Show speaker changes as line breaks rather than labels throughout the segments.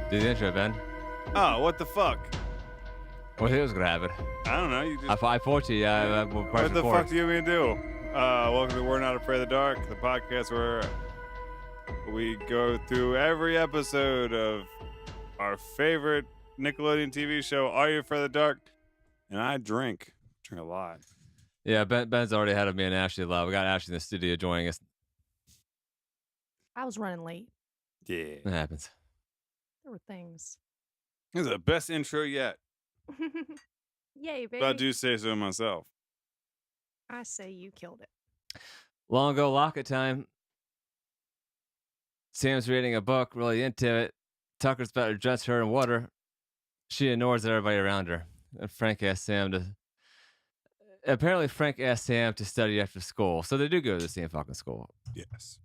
Do the intro, Ben.
Oh, what the fuck?
What he was gonna have it.
I don't know. You just.
I 40. We'll press
What the
record.
fuck do you mean to do? Welcome to We're Not Afraid of the Dark, the podcast where we go through every episode of our favorite Nickelodeon TV show, Are You Afraid of the Dark? And I drink a lot.
Yeah, Ben's already ahead of me and Ashley live. We got Ashley in the studio joining us.
I was running late.
Yeah.
It happens.
There were things.
This is the best intro yet.
Yay, baby.
But I do say so myself.
I say you killed it.
Long ago, Locket time. Sam's reading a book, really into it. Tucker's about to dress her in water. She ignores everybody around her. And Frank asks Sam to. Apparently, Frank asked Sam to study after school, so they do go to the same fucking school.
Yes.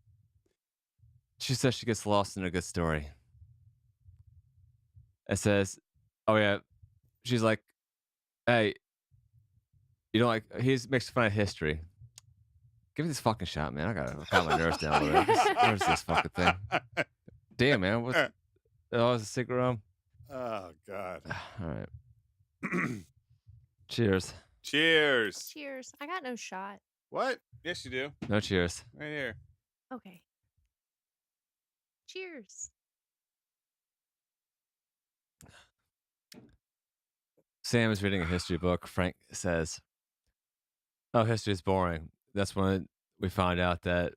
She says she gets lost in a good story. It says, oh yeah, she's like, hey, you don't like, he makes fun of history. Give me this fucking shot, man. I gotta calm my nerves down a little bit. Where's this fucking thing? Damn, man. What's, oh, is a cigarette rum?
Oh, God.
All right. Cheers.
Cheers.
Cheers. I got no shot.
What? Yes, you do.
No cheers.
Right here.
Okay. Cheers.
Sam is reading a history book. Frank says, oh, history is boring. That's when we find out that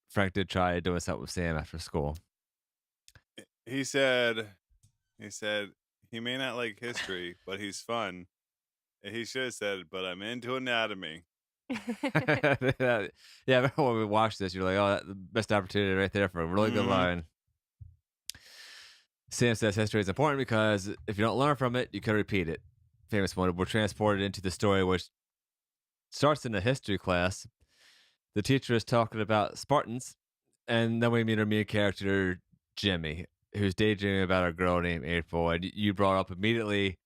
Frank did try doing something with Sam after school.
He said he may not like history, but he's fun. And he should have said, but I'm into anatomy.
Yeah, remember when we watched this, you're like, oh, that's the best opportunity right there for a really good line. Sam says history is important because if you don't learn from it, you could repeat it. Famous one. We're transported into the story, which starts in a history class. The teacher is talking about Spartans, and then we meet our main character, Jimmy, who's daydreaming about a girl named April. And you brought up immediately,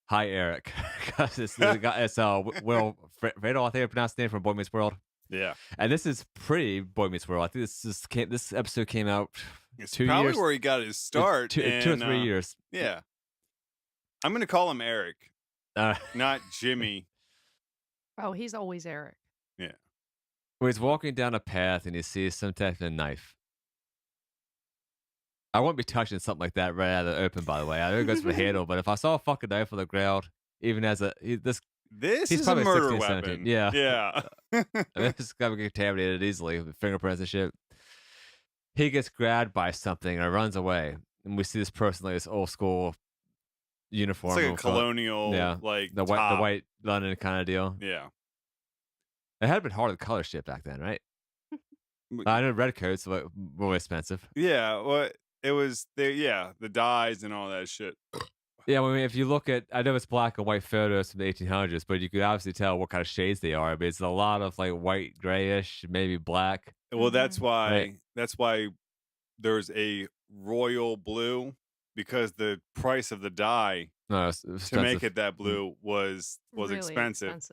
hi, Eric, because it's Will Fredo, I think I pronounced the name from Boy Meets World.
Yeah.
And this is pre-Boy Meets World. I think this episode came out
It's
2
probably
years.
where he got his start.
2 or 3 years.
Yeah. I'm going to call him Eric, not Jimmy.
Oh, he's always Eric.
Yeah.
Where he's walking down a path and he sees some type of knife. I wouldn't be touching something like that right out of the open, by the way. I know it goes for the handle, but if I saw a fucking knife on the ground, even as
This
he's
is a
probably
murder
16,
weapon.
17. Yeah.
Yeah.
this is gonna be contaminated easily with fingerprints and shit. He gets grabbed by something and runs away. And we see this person like this old school uniform.
It's like a colonial,
yeah,
like
the white London kind of deal.
Yeah.
It had been hard to color shit back then, right? I know red coats were more expensive.
Yeah. Well, it was the dyes and all that shit.
Yeah, I mean, if you look at, I know it's black and white photos from the 1800s, but you could obviously tell what kind of shades they are. I mean, it's a lot of like white, grayish, maybe black.
Well, that's why
Right.
that's why there's a royal blue, because the price of the dye
No, it was
to make
expensive.
it that blue was
Really
expensive.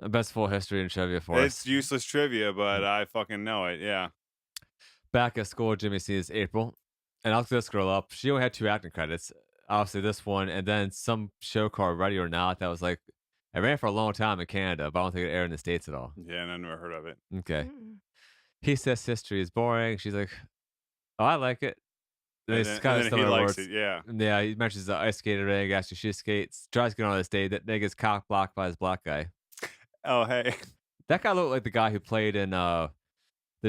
Best full history and trivia for
It's
us.
useless trivia, but I fucking know it. Yeah.
Back at school, Jimmy sees April, and I'll look this girl up. She only had 2 acting credits. Obviously, this one, and then some show called Ready or Not that was like, it ran for a long time in Canada, but I don't think it aired in the States at all.
Yeah, and I never heard of it.
Okay. He says history is boring. She's like, oh, I like it.
And
It's
then,
kind of
and then he
similar
likes
words.
it. Yeah.
Yeah, he mentions the ice skating ring. Actually, she skates, tries to get on this date. That nigga gets cock blocked by his black guy.
Oh, hey.
That guy looked like the guy who played in the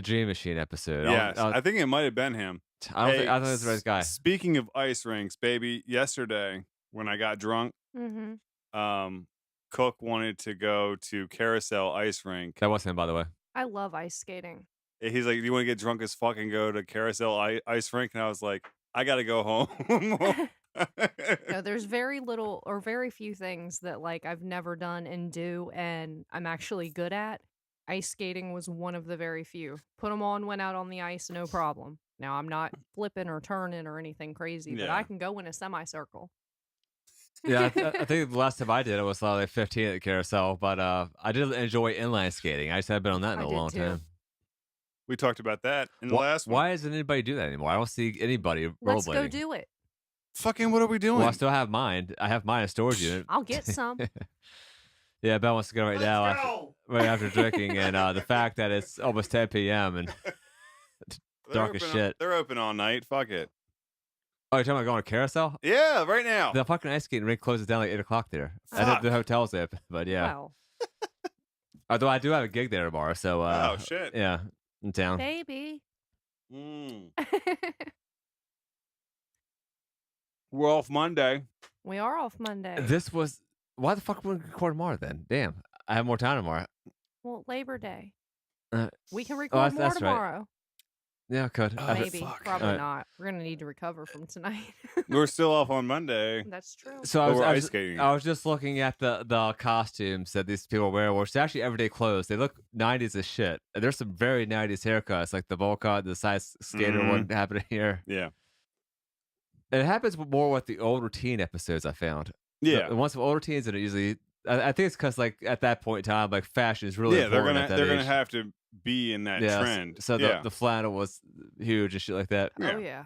Dream Machine episode.
Yes, I think it might have been him.
I don't think it's the right guy.
Speaking of ice rinks, baby, yesterday when I got drunk, Cook wanted to go to Carousel Ice Rink.
That was him, by the way.
I love ice skating.
He's like, "Do you want to get drunk as fuck and go to Carousel Ice Rink?" And I was like, "I gotta go home."
No, there's very little or very few things that like I've never done and do, and I'm actually good at. Ice skating was one of the very few. Put them on, went out on the ice, no problem. Now I'm not flipping or turning or anything crazy, but
Yeah.
I can go in a semicircle.
Yeah, I think the last time I did it was like 15 at the carousel, but I did enjoy inline skating. I just haven't been on that in
I
a
did
long
too.
time.
We talked about that in the last one.
Why doesn't anybody do that anymore? I don't see anybody
Let's go
rollerblading.
do it.
Fucking what are we doing?
Well, I still have mine. I have mine in storage unit.
I'll get some.
Yeah, Belle wants to go right
Let's
now
go!
right after drinking, and the fact that it's almost 10 p.m. and dark as shit.
They're open all night. Fuck it.
Oh, you're talking about going to Carousel?
Yeah, right now.
The fucking ice skating rink closes down like 8 o'clock there. I know
Fuck.
the hotel's open, but yeah.
Well,
Although I do have a gig there tomorrow, so
Oh, shit.
yeah, in town.
baby.
Mm. We're off Monday.
We are off Monday.
This was why the fuck wouldn't we record tomorrow then? Damn, I have more time tomorrow.
Well, Labor Day.
Uh,
We can
oh,
record more
that's right.
tomorrow.
Yeah, I could.
Oh,
Maybe.
fuck.
Probably
Alright.
not. We're gonna need to recover from tonight.
We're still off on Monday.
That's true.
So
But we're
I
ice
was,
skating.
I was just looking at the costumes that these people wear, which is actually everyday clothes. They look 90s as shit. And there's some very 90s haircuts, like the bowl cut, the size skater
Mhm.
one happening here.
Yeah.
And it happens more with the old routine episodes, I found.
Yeah.
The ones with old routines, and it usually, I think it's because like at that point in time, like fashion is really
Yeah, they're
important
gonna
at that
they're gonna
age.
have to be in that
Yeah,
trend.
So
yeah.
the flannel was huge and shit like that.
Yeah.
Oh yeah.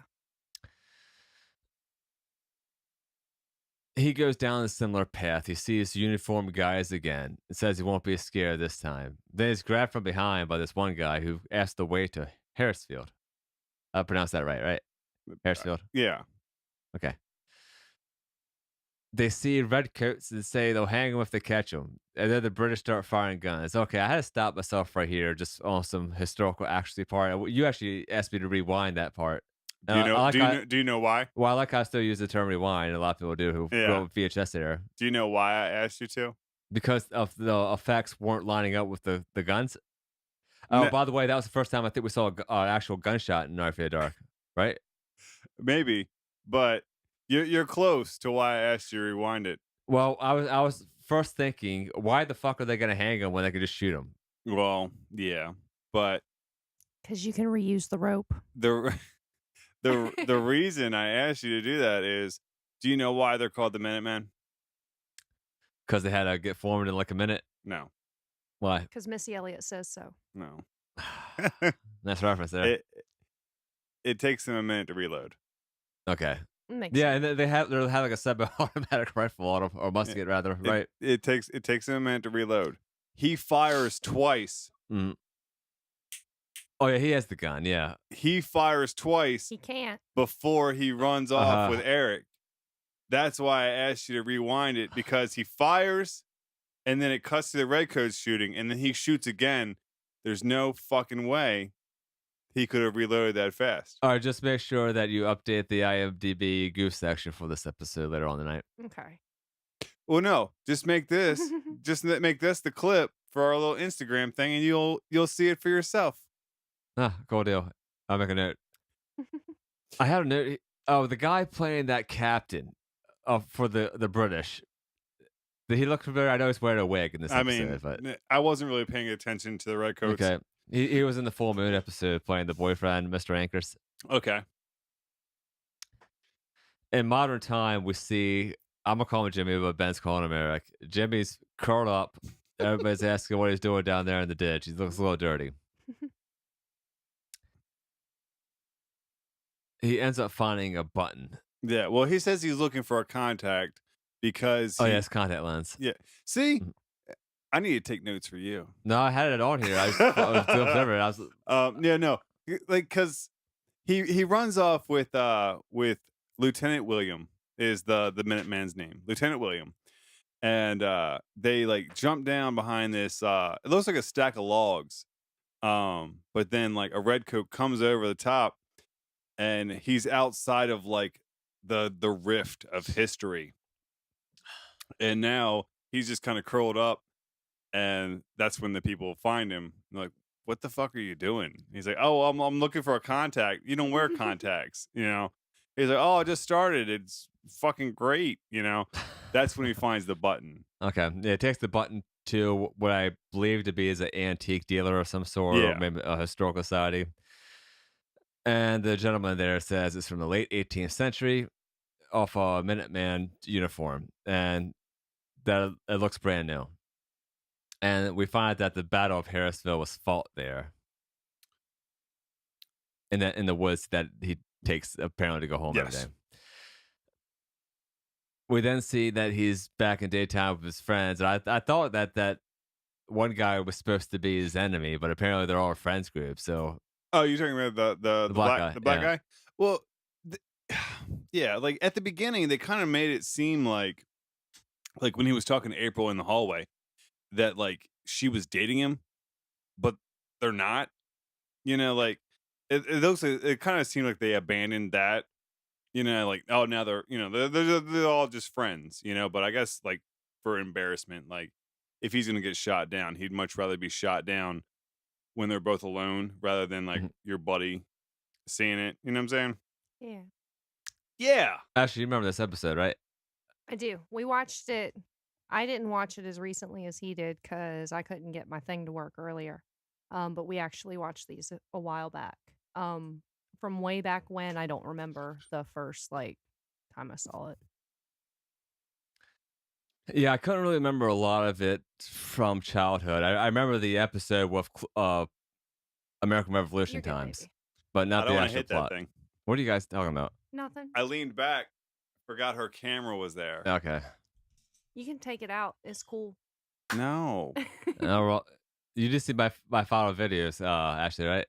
He goes down a similar path. He sees uniformed guys again and says he won't be scared this time. Then he's grabbed from behind by this one guy who asks the way to Harrisfield. I pronounced that right? Harrisfield.
Yeah.
Okay. They see red coats and say they'll hang them if they catch them. And then the British start firing guns. Okay, I had to stop myself right here just on some historical accuracy part. You actually asked me to rewind that part.
Do you know?
I like
do you know why?
Well, I like how I still use the term rewind. A lot of people do who
Yeah.
grew up with VHS era.
Do you know why I asked you to?
Because of the effects weren't lining up with the guns. Oh,
No.
by the way, that was the first time I think we saw an actual gunshot in Night After Dark, right?
Maybe, but you're close to why I asked you to rewind it.
Well, I was first thinking, why the fuck are they going to hang him when they could just shoot him?
Well, yeah, but
Because you can reuse the rope.
the the reason I asked you to do that is, do you know why they're called the Minutemen?
Because they had to get formed in like a minute.
No,
Why?
Because Missy Elliott says so.
no.
Nice reference there.
It takes them a minute to reload.
Okay.
Makes
Yeah,
sense.
and they have like a semi-automatic rifle on them, or musket rather, right?
It takes them a minute to reload. He fires twice.
Mm. Oh yeah, he has the gun. Yeah.
He fires twice
He can't.
before he runs off
Uh-huh.
with Eric. That's why I asked you to rewind it, because he fires and then it cuts to the redcoats shooting and then he shoots again. There's no fucking way he could have reloaded that fast.
All right, just make sure that you update the IMDb goof section for this episode later on tonight.
Okay.
Well, no, just make this the clip for our little Instagram thing and you'll see it for yourself.
Ah, cool deal. I'll make a note. I had a note. Oh, the guy playing that captain for the British. Did he look familiar? I know he's wearing a wig in this
I
episode,
mean,
but
I wasn't really paying attention to the redcoats.
okay. He was in the Full Moon episode playing the boyfriend, Mr. Ankers.
Okay.
In modern time, we see, I'm going to call him Jimmy, but Ben's calling him Eric. Jimmy's curled up. Everybody's asking what he's doing down there in the ditch. He looks a little dirty. He ends up finding a button.
Yeah. Well, he says he's looking for a contact because
Oh,
he-
yeah, it's contact lens.
Yeah. See,
Mhm.
I need to take notes for you.
No, I had it on here. I was doing whatever. I was,
Yeah, no, like because he runs off with Lieutenant William is the Minuteman's name, Lieutenant William, and they like jump down behind this. It looks like a stack of logs, but then like a redcoat comes over the top, and he's outside of like the rift of history, and now he's just kind of curled up. And that's when the people find him. They're like, what the fuck are you doing? He's like, oh, I'm looking for a contact. You don't wear contacts, you know? He's like, oh, I just started. It's fucking great, you know? That's when he finds the button.
okay. Yeah, it takes the button to what I believe to be is an antique dealer of some sort,
Yeah.
or maybe a historical society. And the gentleman there says it's from the late 18th century off a Minuteman uniform. And that it looks brand new. And we find out that the Battle of Harrisville was fought there. In the woods that he takes apparently to go home every
Yes.
day. we then see that he's back in daytime with his friends. And I thought that one guy was supposed to be his enemy, but apparently they're all a friends group. So
Oh, you're talking about
the black guy,
the black
yeah.
guy? Well, th- yeah, like at the beginning, they kind of made it seem like when he was talking to April in the hallway, that like she was dating him, but they're not. Like it kind of seemed like they abandoned that. Like, oh, now they're they're all just friends. But I guess like for embarrassment, like if he's gonna get shot down, he'd much rather be shot down when they're both alone rather than like
Mhm.
your buddy seeing it. You know what I'm saying?
Yeah,
Yeah.
Actually, you remember this episode, right?
I do. We watched it. I didn't watch it as recently as he did because I couldn't get my thing to work earlier. But we actually watched these a while back. From way back when, I don't remember the first like time I saw it.
Yeah, I couldn't really remember a lot of it from childhood. I remember the episode with American Revolution
You're good,
times,
baby.
but
I
not
don't
the
want to
actual
hit that
plot.
thing.
What are you guys talking about?
Nothing.
I leaned back, forgot her camera was there.
Okay.
You can take it out. It's cool.
No.
Well, you just see my final videos, Ashley, right?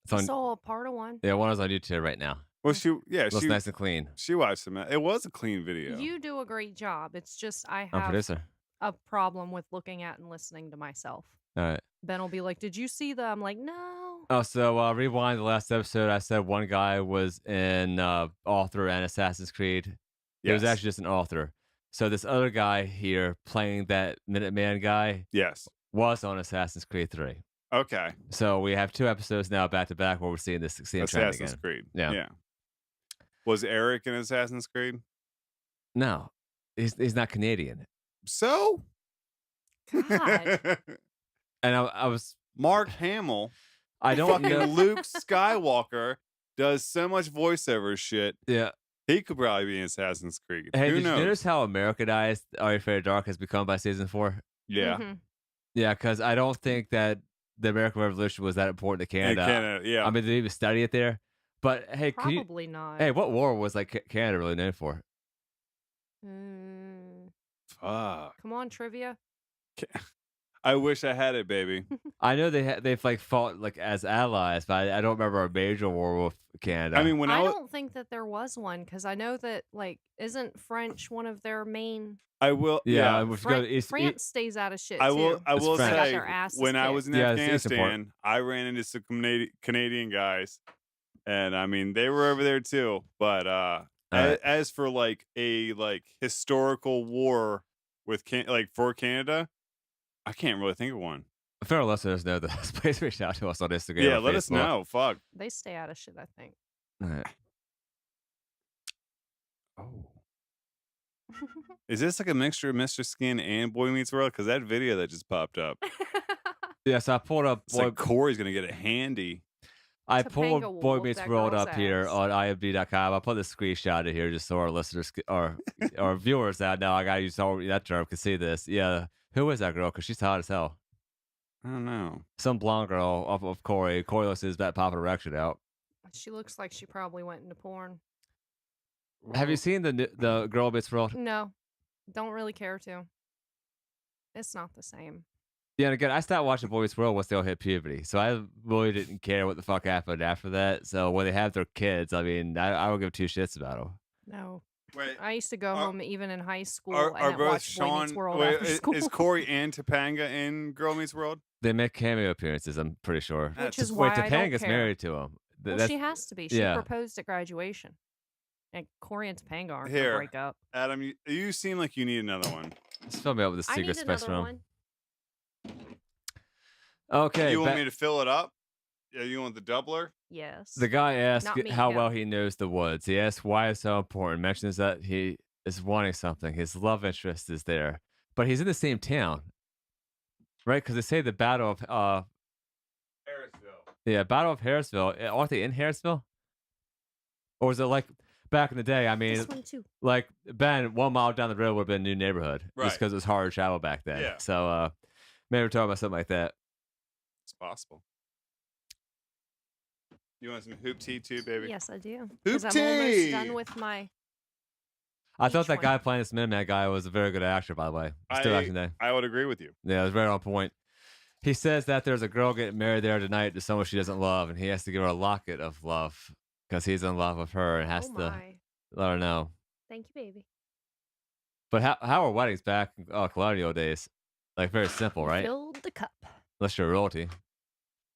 It's
I
on.
saw a part of one.
Yeah, one is on YouTube right now.
Well,
Looks nice and clean.
she watched them. It was a clean video.
You do a great job. It's just I
I'm
have
producer.
a problem with looking at and listening to myself.
All right.
Ben will be like, "Did you see the?" I'm like, "No."
Oh, so rewind the last episode. I said one guy was in author and Assassin's Creed. He was
Yes.
actually just an author. So this other guy here playing that Minuteman guy
Yes.
was on Assassin's Creed 3.
Okay.
So we have 2 episodes now back to back where we're seeing this trend
Assassin's
again.
Creed.
Yeah.
Yeah. Was Eric in Assassin's Creed?
No, he's not Canadian.
So?
God.
And I was
Mark Hamill,
I don't
fucking
know.
Luke Skywalker, does so much voiceover shit.
Yeah.
He could probably be in Assassin's Creed.
Hey,
Who
did
knows?
you notice how Americanized Are You Afraid of the Dark has become by season 4?
Yeah.
Mhm.
Yeah, because I don't think that the American Revolution was that important to
In
Canada.
Canada, yeah.
I mean, did they even study it there? But hey,
Probably not.
Hey, what war was like Canada really known for?
Fuck.
Come on, trivia.
I wish I had it, baby.
I know they've like fought like as allies, but I don't remember a major war with Canada.
I mean, when
I
I was,
don't think that there was one because I know that like isn't French one of their main?
I will,
yeah,
yeah.
we should go to
France stays out of shit
I
too.
will. I
It's
will
French.
They got
say,
their asses
when I
kicked.
was in
Yeah, it's Eastern part.
Afghanistan, I ran into some Canadian guys, and I mean, they were over there too. But
Alright.
as for like a historical war with for Canada, I can't really think of one.
Fellow listeners know this. Please reach out to us on Instagram.
Yeah,
or
let us
Facebook.
know. Fuck.
They stay out of shit. I think.
Alright.
Oh. Is this like a mixture of Mr. Skin and Boy Meets World? Because that video that just popped up,
Yeah, so I pulled up
it's like Corey's gonna get it handy.
I
Topanga
pulled
will
Boy
whoop
Meets
that
World
girl's
up here
ass.
on IMD.com. I'll put the screenshot in here just so our listeners or our viewers that now I gotta use all that term can see this. Yeah, who is that girl? Because she's hot as hell.
I don't know.
Some blonde girl off of Corey. Corey looks his that popping erection out.
She looks like she probably went into porn.
Have you seen the Girl Meets World?
No, don't really care to. It's not the same.
Yeah, and again, I stopped watching Boy Meets World once they all hit puberty, so I really didn't care what the fuck happened after that. So when they have their kids, I mean, I don't give 2 shits about them.
No.
Wait,
I used to go home even in high school
are
and
both
watch Boy Meets
Sean?
World
Wait,
after school.
is Corey and Topanga in Girl Meets World?
They make cameo appearances, I'm pretty sure.
Which
That's-
is why
Wait,
I don't
Topanga's
care.
married to him.
Well, she has to be. She
yeah.
proposed at graduation. And Corey and Topanga aren't
Here.
gonna break up.
Adam, you seem like you need another one.
Just fill me up with the
I
secret
need
space
another
room.
one.
Okay.
You want me to fill it up? Yeah, you want the doubler?
Yes.
The guy asked
Not me,
how
him.
well he knows the woods. He asks why it's so important. Mentions that he is wanting something. His love interest is there, but he's in the same town, right? Because they say the Battle of
Harrisville.
yeah, Battle of Harrisville. Aren't they in Harrisville? Or is it like back in the day? I mean,
This one too.
like Ben, 1 mile down the road would have been a new neighborhood, just
Right.
because it was hard to travel back then.
Yeah.
So maybe we're talking about something like that.
It's possible. You want some hoop tea too, baby?
Yes, I do.
Hoop
Because I'm almost
tea!
done with my.
I thought
Each
that
one.
guy playing this Minuteman guy was a very good actor, by the way. He's still acting today.
I would agree with you.
Yeah, it was right on point. He says that there's a girl getting married there tonight to someone she doesn't love, and he has to give her a locket of love because he's in love with her and has
Oh
to
my.
let her know.
Thank you, baby.
But how are weddings back in colonial days? Like very simple, right?
Filled the cup.
Unless you're royalty.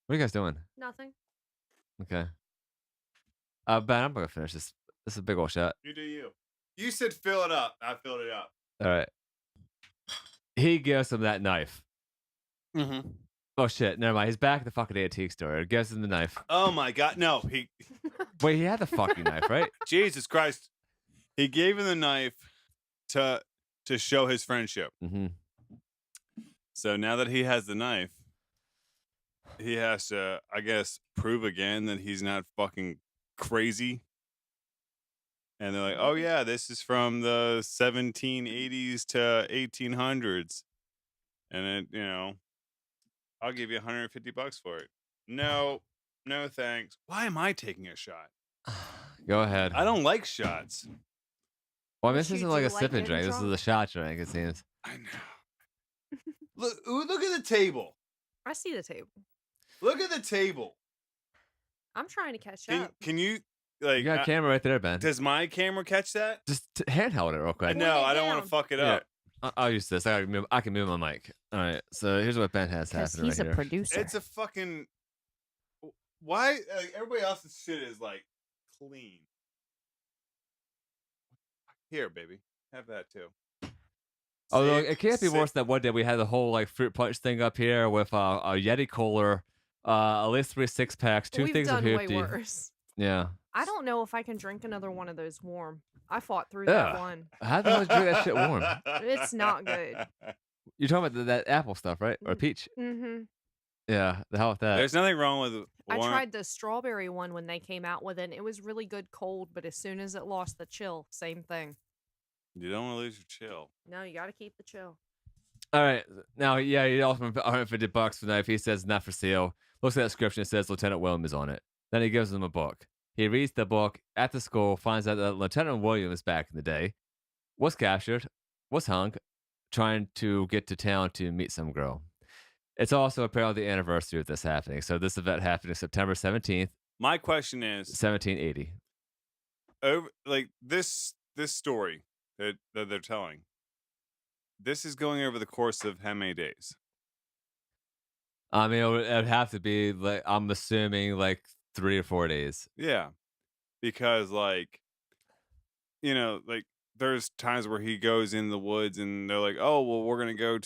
What are you guys doing?
Nothing.
Okay. Ben, I'm gonna finish this. This is a big old shot.
You do you. You said fill it up. I filled it up.
All right. He gives him that knife.
Mm-hmm.
Oh shit! Never mind. He's back at the fucking antique store. He gives him the knife.
Oh my God! No,
Wait, he had the fucking knife, right?
Jesus Christ! He gave him the knife to show his friendship.
Mm-hmm.
So now that he has the knife, he has to, I guess, prove again that he's not fucking crazy. And they're like, "Oh yeah, this is from the 1780s to 1800s," and it, I'll give you $150 for it. No, thanks. Why am I taking a shot?
Go ahead.
I don't like shots.
Well, I mean,
But
this
you
isn't
do
like a
like
sipping
getting
drink. This is
drunk?
a shot drink. It seems.
I know. Look at the table.
I see the table.
Look at the table.
I'm trying to catch
Can,
up.
can you
You got a camera right there, Ben.
does my camera catch that?
Just handheld it real quick.
Point
No,
it
I don't want to
down.
fuck it
Yeah.
up.
I'll use this. I can move my mic. All right. So here's what Ben has
Because
happening
he's
right
a
here.
producer.
It's a fucking. Why everybody else's shit is like clean. Here, baby, have that too.
Although
Save-
it can't be
sa-
worse than one day we had the whole like fruit punch thing up here with a Yeti cooler, at least 3 6-packs, 2
We've
things of
done way
50.
worse.
Yeah.
I don't know if I can drink another one of those warm. I fought through
Yeah.
that one.
How the hell did you drink that shit warm?
It's not good.
You're talking about that apple stuff, right? Or peach?
Mm-hmm.
Yeah. The hell with that?
There's nothing wrong with.
I
one-
tried the strawberry one when they came out with it. And it was really good cold, but as soon as it lost the chill, same thing.
You don't want to lose your chill.
No, you got to keep the chill.
All right. Now, yeah, he offered him $150 for the knife. He says not for sale. Looks at the description. It says Lieutenant Williams on it. Then he gives him a book. He reads the book at the school, finds out that Lieutenant Williams back in the day was captured, was hung, trying to get to town to meet some girl. It's also apparently the anniversary of this happening. So this event happened September 17th,
My question is,
1780.
over like this story that they're telling. This is going over the course of how many days?
I mean, it'd have to be like, I'm assuming like 3 or 4 days.
Yeah, because like, there's times where he goes in the woods and they're like, "Oh, well, we're gonna go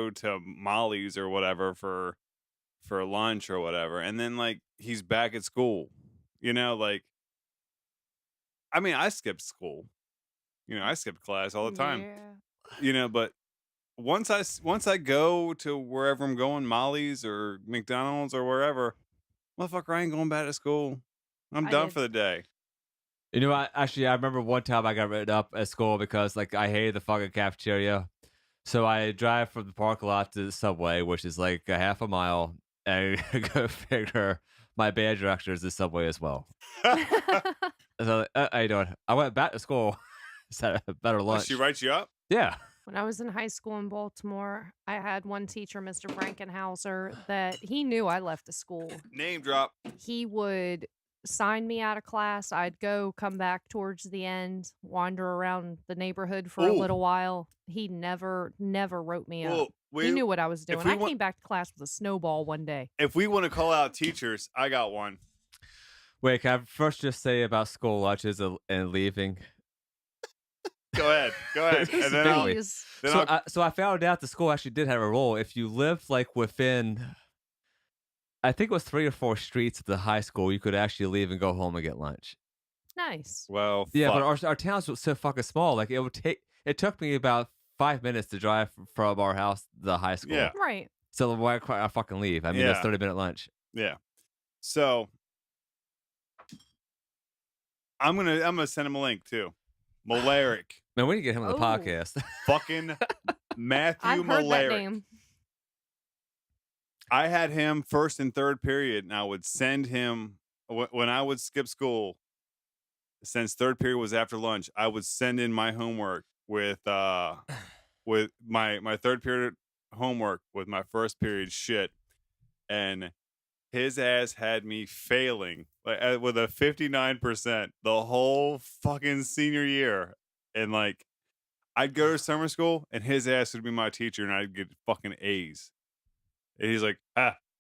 to Molly's or whatever for lunch or whatever," and then like he's back at school. Like, I mean, I skipped school. I skipped class all the time.
Yeah.
But once I go to wherever I'm going, Molly's or McDonald's or wherever, motherfucker, I ain't going back to school. I'm
I
done
did.
for the day.
You know, I remember one time I got written up at school because like I hated the fucking cafeteria. So I drive from the parking lot to the subway, which is like a half a mile, and go figure my band director is the subway as well. So how you doing? I went back to school. Had a better lunch.
She writes you up?
Yeah.
When I was in high school in Baltimore, I had one teacher, Mr. Frankenhauser, that he knew I left the school.
Name drop.
He would sign me out of class. I'd go, come back towards the end, wander around the neighborhood for a
Ooh.
little while. He never wrote me up.
Well,
He knew what I was doing.
we
I
want-
came back to class with a snowball one day.
if we want to call out teachers, I got one.
Wait, can I first just say about school lunches and leaving?
Go ahead. And then I'll,
Please.
then
So
I'll
so I found out the school actually did have a rule. If you lived like within, I think it was 3 or 4 streets of the high school, you could actually leave and go home and get lunch.
Nice.
well,
Yeah,
fuck.
but our towns was so fucking small. Like it took me about 5 minutes to drive from our house to the high school.
Yeah.
Right.
So why can't I fucking leave? I mean,
Yeah.
that's 30-minute lunch.
Yeah. So I'm gonna send him a link too. Malaric.
Man, we need to get him on the
Oh.
podcast.
Fucking Matthew
I've heard that
Malaric.
name.
I had him first and third period, and I would send him when I would skip school. since third period was after lunch, I would send in my homework with my third period homework with my first period shit, and his ass had me failing like with a 59% the whole fucking senior year, and like I'd go to summer school and his ass would be my teacher and I'd get fucking A's. And he's like,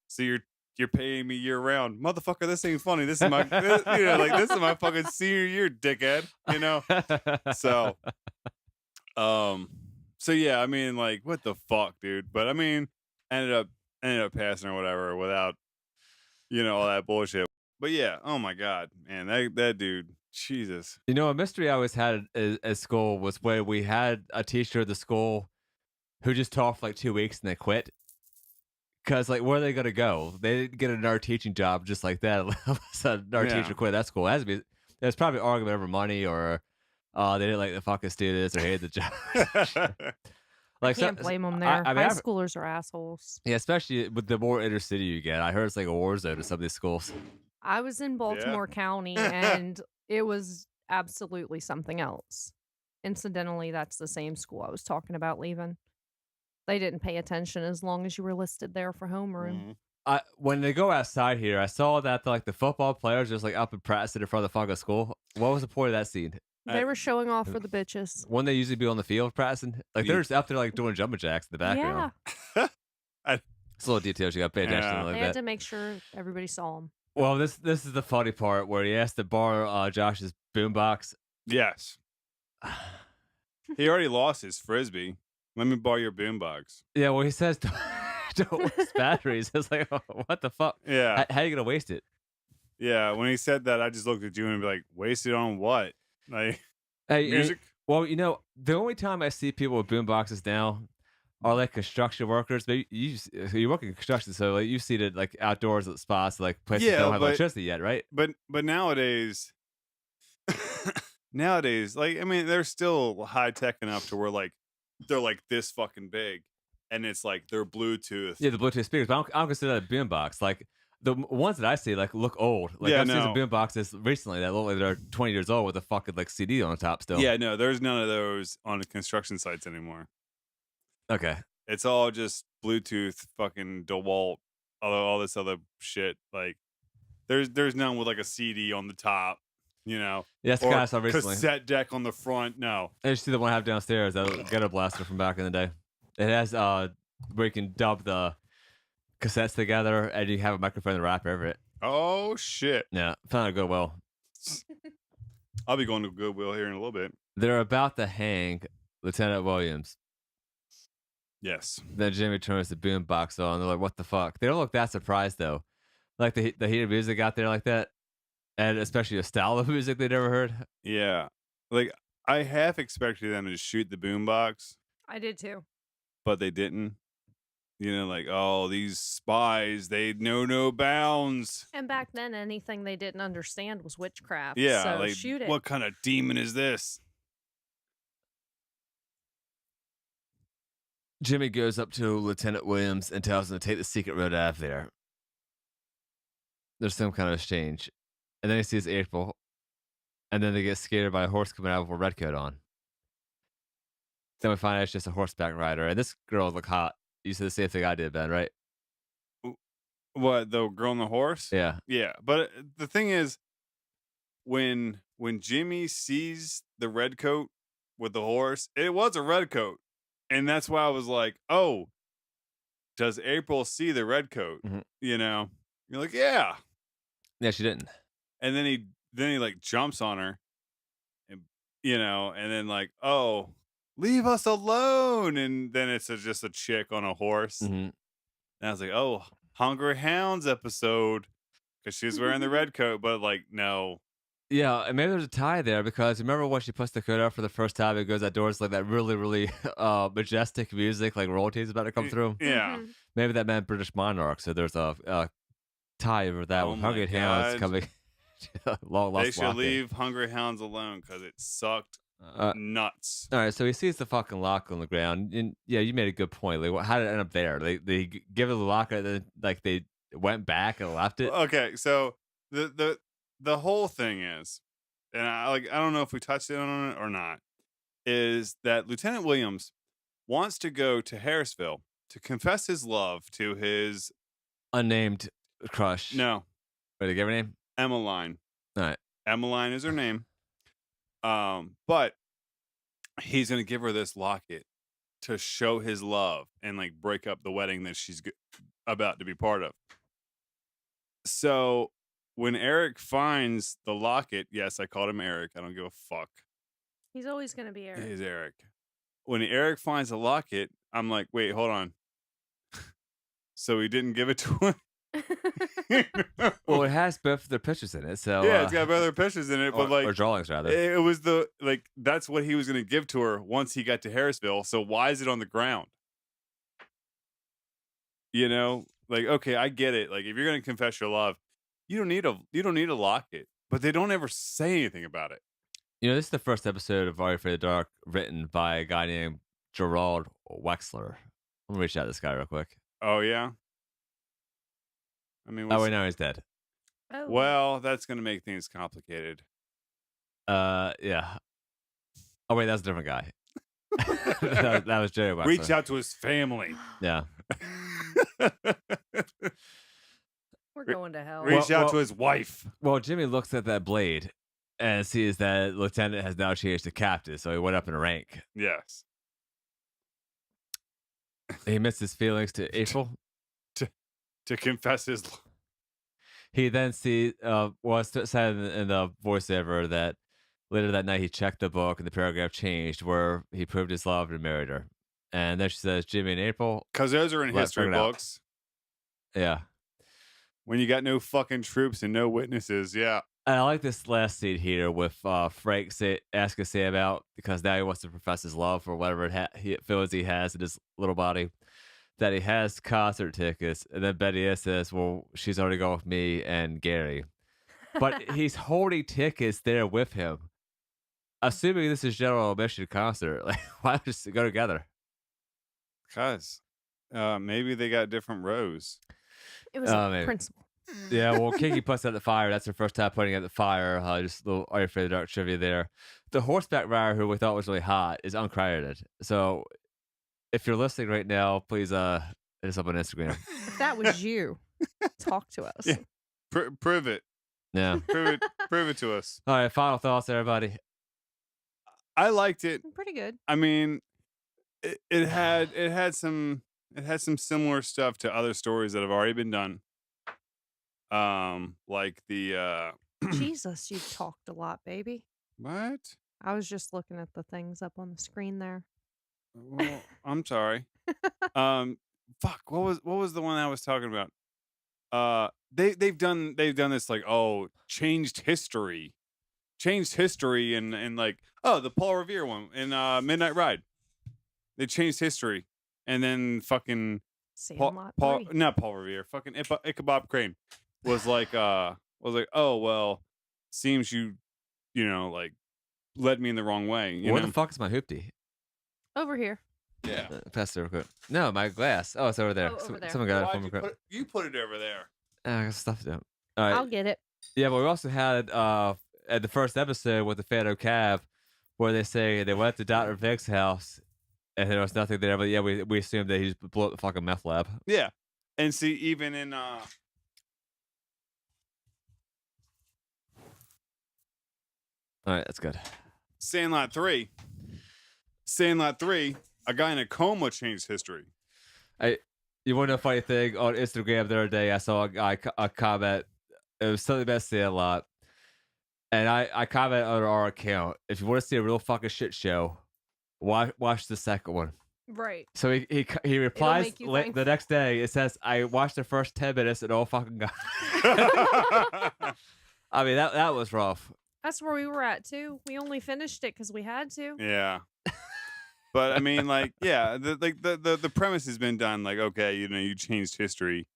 so you're paying me year round, motherfucker. This ain't funny. This is my, like this is my fucking senior year, dickhead. So, um, so yeah, I mean, like, what the fuck, dude? But I mean, ended up passing or whatever without, all that bullshit. But yeah, oh my god, man, that dude, Jesus.
A mystery I always had at school was where we had a teacher at the school who just taught for like 2 weeks and they quit. Because, like, where are they going to go? They didn't get another teaching job just like that. Unless another teacher quit that school. It has to be, there's probably argument over money or they didn't like the fucking students or hated the job. Like,
Can't blame them there.
I mean,
High schoolers are assholes.
Yeah, especially with the more inner city you get. I heard it's like a war zone in some of these schools.
I was in Baltimore County, and it was absolutely something else. Incidentally, that's the same school I was talking about leaving. They didn't pay attention as long as you were listed there for homeroom.
When they go outside here, I saw that like the football players just like up and practicing in front of the fucking school. What was the point of that scene?
They were showing off for the bitches.
Wouldn't they usually be on the field practicing? Like they're just up there like doing jumping jacks in the background.
Yeah.
It's little details you got to pay attention to like
they
that.
had to make sure everybody saw them.
Well, this is the funny part where he asked to borrow Josh's boombox.
Yes. He already lost his frisbee. Let me borrow your boombox.
Yeah, well, he says don't waste batteries. It's like, oh, what the fuck?
Yeah.
How you gonna waste it?
Yeah, when he said that, I just looked at you and be like, waste it on what? Like,
Hey,
music?
Well, the only time I see people with boomboxes now are like construction workers. But you work in construction, so like you see it like outdoors at spots, like places that don't have electricity yet, right?
But nowadays, like I mean, they're still high tech enough to where like they're like this fucking big, and it's like they're Bluetooth.
Yeah, the Bluetooth speakers. But I don't consider that a boombox. Like the ones that I see, like look old. Like I've seen some boomboxes recently that look like they're 20 years old with a fucking like CD on the top still.
Yeah, no, there's none of those on the construction sites anymore.
Okay,
it's all just Bluetooth, fucking DeWalt, all this other shit. Like there's none with like a CD on the top.
Yeah, that's the kind I saw recently.
Cassette deck on the front. No,
I just see the one I have downstairs. That ghetto blaster from back in the day. It has where you can dub the cassettes together and you have a microphone to wrap over it.
Oh shit!
Yeah, found a Goodwill.
I'll be going to Goodwill here in a little bit.
They're about to hang Lieutenant Williams.
Yes.
Then Jimmy turns the boombox on. They're like, "What the fuck?" They don't look that surprised though. Like the heated music out there like that. And especially a style of music they never heard.
Yeah. Like, I half expected them to shoot the boombox.
I did too.
But they didn't. Like, oh, these spies, they know no bounds.
And back then, anything they didn't understand was witchcraft.
Yeah,
so
like,
shoot it.
What kind of demon is this?
Jimmy goes up to Lieutenant Williams and tells him to take the secret road out of there. There's some kind of exchange. And then he sees April, and then they get scared by a horse coming out with a red coat on. Then we find out it's just a horseback rider, and this girl look hot. You said the same thing I did, Ben, right?
What, the girl on the horse?
Yeah.
Yeah, but the thing is, when Jimmy sees the red coat with the horse, it was a red coat, and that's why I was like, oh, does April see the red coat?
Mm-hmm.
You're like, yeah.
Yeah, she didn't.
And then he like jumps on her, and and then like, oh, leave us alone. And then it's just a chick on a horse.
Mm-hmm.
And I was like, oh, Hungry Hounds episode, because she's wearing the red coat, but like, no.
Yeah, and maybe there's a tie there because remember when she puts the coat up for the first time, it goes outdoors like that really, really majestic music, like royalties about to come through.
Yeah.
Mm-hmm.
Maybe that meant British monarch, so there's a tie over that with Hungry Hounds coming. Long lost
they should
Locket.
leave Hungry Hounds alone because it sucked nuts.
All right, so he sees the fucking lock on the ground, and yeah, you made a good point. Like, how did it end up there? They give it the lock, and then like they went back and left it.
Okay, so the whole thing is, and I don't know if we touched on it or not, is that Lieutenant Williams wants to go to Harrisville to confess his love to his
Unnamed crush.
no
Wait, did you give her name?
Emmeline.
All right.
Emmeline is her name. But he's gonna give her this locket to show his love and like break up the wedding that she's about to be part of. So when Eric finds the locket, yes, I called him Eric. I don't give a fuck.
He's always gonna be Eric.
He's Eric. When Eric finds the locket, I'm like, wait, hold on. So he didn't give it to him.
Well, it has both of their pictures in it, so
Yeah, it's got other pictures in it, but like
or drawings rather.
it was the like that's what he was gonna give to her once he got to Harrisville. So why is it on the ground? You know, like okay, I get it. Like if you're gonna confess your love, you don't need a locket, but they don't ever say anything about it.
You know, this is the first episode of Are You Afraid of the Dark written by a guy named Gerald Wexler. I'm gonna reach out to this guy real quick.
Oh yeah. I mean,
Oh wait, no, he's dead.
Oh.
well, that's gonna make things complicated.
Yeah. Oh wait, that's a different guy. that was Jerry Wexler.
Reach out to his family.
Yeah.
We're going to hell.
Reach out
well-
to his wife.
Well, Jimmy looks at that blade and sees that Lieutenant has now changed to captain, so he went up in rank.
Yes.
He missed his feelings to April.
To confess his
He then said in the voiceover that later that night he checked the book and the paragraph changed where he proved his love and married her. And then she says, Jimmy and April.
because those are in
Let's
history
figure it out.
books.
Yeah.
When you got no fucking troops and no witnesses, yeah.
And I like this last scene here with Frank asking Sam out because now he wants to profess his love for whatever he feels he has in his little body. That he has concert tickets. And then Betty says, well, she's already gone with me and Gary. But he's holding tickets there with him. Assuming this is general admission concert, like why don't we just go together?
Because maybe they got different rows.
It was a
maybe.
principle.
Yeah, well, Kiki puts out the fire. That's her first time putting out the fire. Just a little Are You Afraid of the Dark trivia there. The horseback rider who we thought was really hot is uncredited. So if you're listening right now, please hit us up on Instagram.
If that was you, talk to us.
Yeah. Prove it.
Yeah.
Prove it to us.
All right, final thoughts, everybody.
I liked it.
Pretty good.
I mean, it had some similar stuff to other stories that have already been done. Like the
Jesus, you talked a lot, baby.
what?
I was just looking at the things up on the screen there.
Well, I'm sorry. Fuck. What was the one I was talking about? They've done this like changed history, and like the Paul Revere one in Midnight Ride. They changed history, and then fucking
Sandlot
Paul
3.
not Paul Revere, fucking Ichabod Crane was like oh well, seems you know like led me in the wrong way. You
Where
know?
the fuck is my hoopty?
Over here.
Yeah.
Pass it real quick. No, my glass. Oh, it's over there.
Oh, over there.
Someone got it
Why'd
for me.
you put it over there?
I got stuff to do. All right.
I'll get it.
Yeah, but we also had at the first episode with the Phantom Cab where they say they went to Dr. Vic's house and there was nothing there, but yeah, we assumed that he just blew up the fucking meth lab.
Yeah. And see, even in
All right, that's good.
Sandlot 3, a guy in a coma changed history.
You want to know a funny thing? On Instagram the other day, I saw a guy a comment. It was something about Sandlot. And I commented on our account. If you want to see a real fucking shit show, watch the second one.
Right.
So he replies
make you thankful.
the next day. It says, I watched the first 10 minutes and all fucking got. I mean, that was rough.
That's where we were at too. We only finished it because we had to.
Yeah. But I mean, like, yeah, the premise has been done. Like, okay, you changed history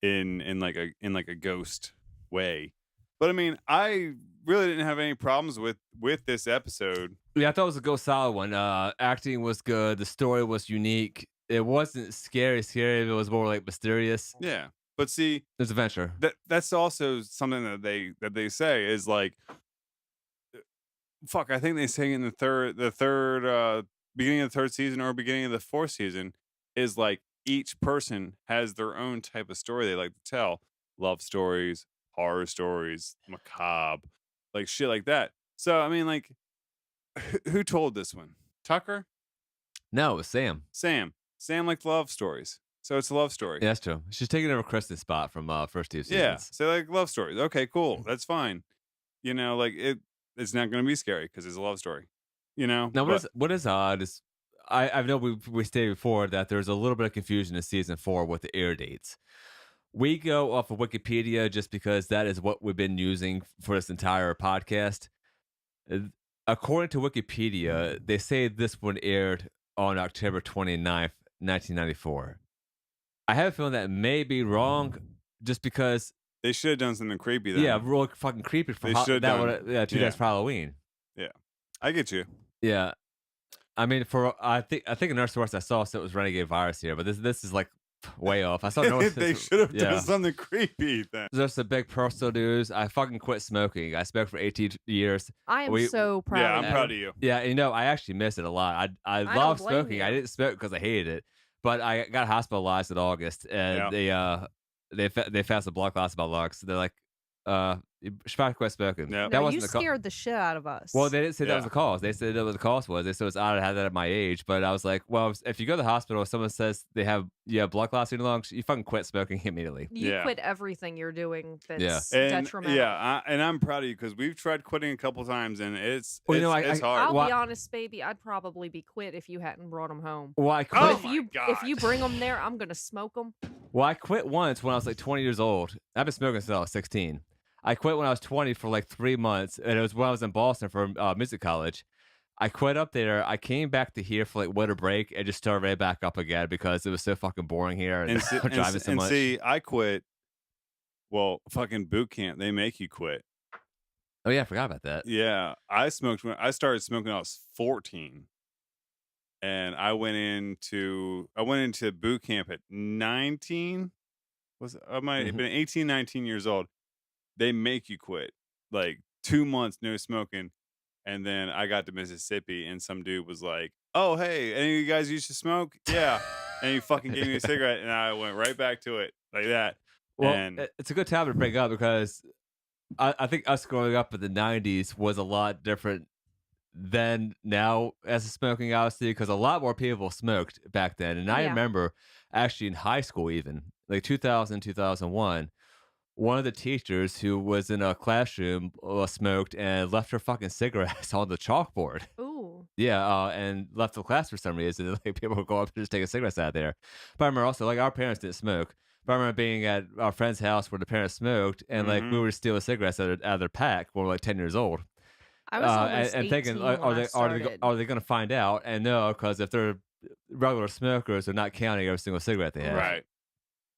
in like a ghost way. But I mean, I really didn't have any problems with this episode.
Yeah, I thought it was a go solid one. Acting was good. The story was unique. It wasn't scary. It was more like mysterious.
Yeah. But see,
There's adventure.
that's also something that they say is like fuck, I think they say in beginning of the third season or beginning of the fourth season is like each person has their own type of story they like to tell. Love stories, horror stories, macabre, like shit like that. So I mean, like, who told this one? Tucker?
No, it was Sam.
Sam. Sam liked love stories. So it's a love story.
Yeah, that's true. She's taking over Kristen's spot from first two
Yeah.
seasons.
So like love stories. Okay, cool. That's fine. You know, like it's not gonna be scary because it's a love story. You know?
Now,
But
what is odd is I know we stated before that there's a little bit of confusion in season 4 with the air dates. We go off of Wikipedia just because that is what we've been using for this entire podcast. Uh, According to Wikipedia, they say this one aired on October 29th, 1994. I have a feeling that may be wrong just because,
they should have done something creepy then.
yeah, real fucking creepy for
They should've
that
done-
one, yeah, 2 days for Halloween.
I get you.
Yeah. I mean, I think another source I saw said it was Renegade Virus here, but this is like way off. I saw no
They should have
yeah.
done something creepy then.
There's some big personal news. I fucking quit smoking. I smoked for 18 years.
I am
We-
so proud.
Yeah,
of
I'm
you.
proud of you.
Yeah, you know, I actually miss it a lot. I
don't
love
blame
smoking.
you.
I didn't smoke because I hated it, but I got hospitalized in August, and they found some blood clots in my lungs. They're like, you should probably quit smoking.
Yeah.
That
No, you
wasn't the cause.
scared the shit out of us.
Well, they didn't say that was
Yeah.
the cause. They said that what the cause was. They said it's odd I had that at my age, but I was like, well, if you go to the hospital, if someone says they have blood clots in your lungs, you fucking quit smoking immediately.
you
Yeah.
quit everything you're doing that's
And
detrimental.
yeah, and I'm proud of you because we've tried quitting a couple times and it's
Well, you know,
it's hard.
I'll
Why-
be honest, baby. I'd probably be quit if you hadn't brought them home.
Well, I quit.
Oh
But
my
if you
God.
bring them there, I'm gonna smoke them.
Well, I quit once when I was like 20 years old. I've been smoking since I was 16. I quit when I was 20 for like 3 months, and it was when I was in Boston for music college. I quit up there. I came back to here for like winter break and just started right back up again because it was so fucking boring here and,
and, see,
driving so much.
see, I quit. Well, fucking boot camp, they make you quit.
Oh yeah, I forgot about that.
Yeah, I started smoking when I was 14. And I went into boot camp at 19. I might have been 18, 19 years old. They make you quit. Like 2 months no smoking. And then I got to Mississippi and some dude was like, "Oh, hey, any of you guys used to smoke?" Yeah. And he fucking gave me a cigarette and I went right back to it like that.
Well,
And
it's a good time to bring up because I think us growing up in the 90s was a lot different than now as a smoking, obviously, because a lot more people smoked back then. And I
Yeah.
remember actually in high school, even like 2000, 2001, one of the teachers who was in a classroom smoked and left her fucking cigarettes on the chalkboard.
Ooh.
Yeah, and left the class for some reason. Like people would go up and just take a cigarette out there. But I remember also, like, our parents didn't smoke. But I remember being at our friend's house where the parents smoked, and like we were stealing cigarettes out of their pack when we were like 10 years old.
I was almost
and
18
thinking,
when I started.
are they going to find out? And no, because if they're regular smokers, they're not counting every single cigarette they have.
right.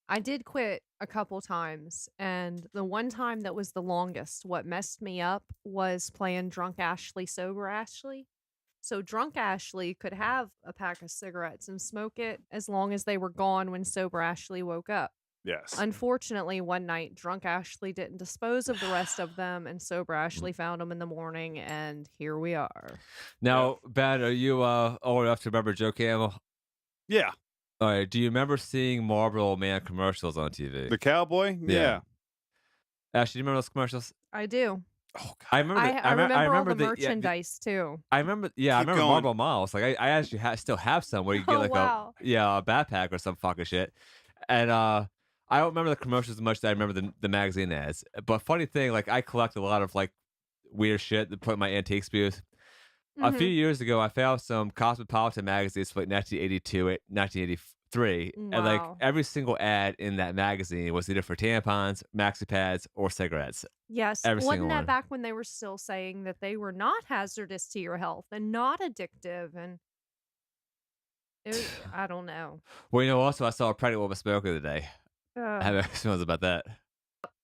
I did quit a couple times, and the one time that was the longest, what messed me up was playing Drunk Ashley, Sober Ashley. So Drunk Ashley could have a pack of cigarettes and smoke it as long as they were gone when Sober Ashley woke up.
Yes.
Unfortunately, one night, Drunk Ashley didn't dispose of the rest of them, and Sober Ashley found them in the morning, and here we are.
Now, Ben, are you old enough to remember Joe Camel?
Yeah.
All right. Do you remember seeing Marlboro Man commercials on TV?
The cowboy?
Yeah. Ashley, do you remember those commercials?
I do.
Oh God.
I remember.
I remember all the
yeah,
merchandise too.
I remember. Yeah, I
Keep
remember
going.
Marlboro Miles. Like I actually still have some where you get
Oh,
like
wow.
a backpack or some fucking shit. And I don't remember the commercials as much as I remember the magazine ads. But funny thing, like I collect a lot of like weird shit to put in my antiques booth. A few years ago, I found some Cosmopolitan magazines from like 1982, 1983, and like
Wow.
every single ad in that magazine was either for tampons, maxi pads, or cigarettes.
Yes.
Every
Wasn't
single
that
one.
back when they were still saying that they were not hazardous to your health and not addictive? And I don't know.
Well, you know, also I saw a pregnant woman smoking today. I
Ugh.
have experience about that.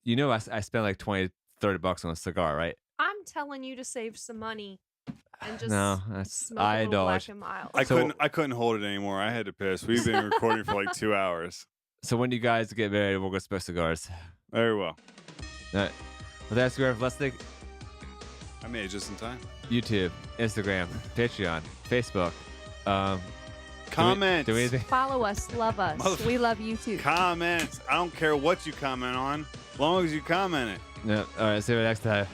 You know, I spent like 20, 30 bucks on a cigar, right?
I'm telling you to save some money and just
No,
smoke
I
a little
indulge.
Black and Mild.
I couldn't hold it anymore. I had to piss. We've been recording for like 2 hours.
So when you guys get married, we'll go smoke cigars.
Very well.
All right. Well, thanks for listening.
I made it just in time.
YouTube, Instagram, Patreon, Facebook.
Comments.
Do we anything?
Follow us, love us.
Mother-
We love you too.
Comments. I don't care what you comment on, as long as you comment it.
No. All right. See you next time.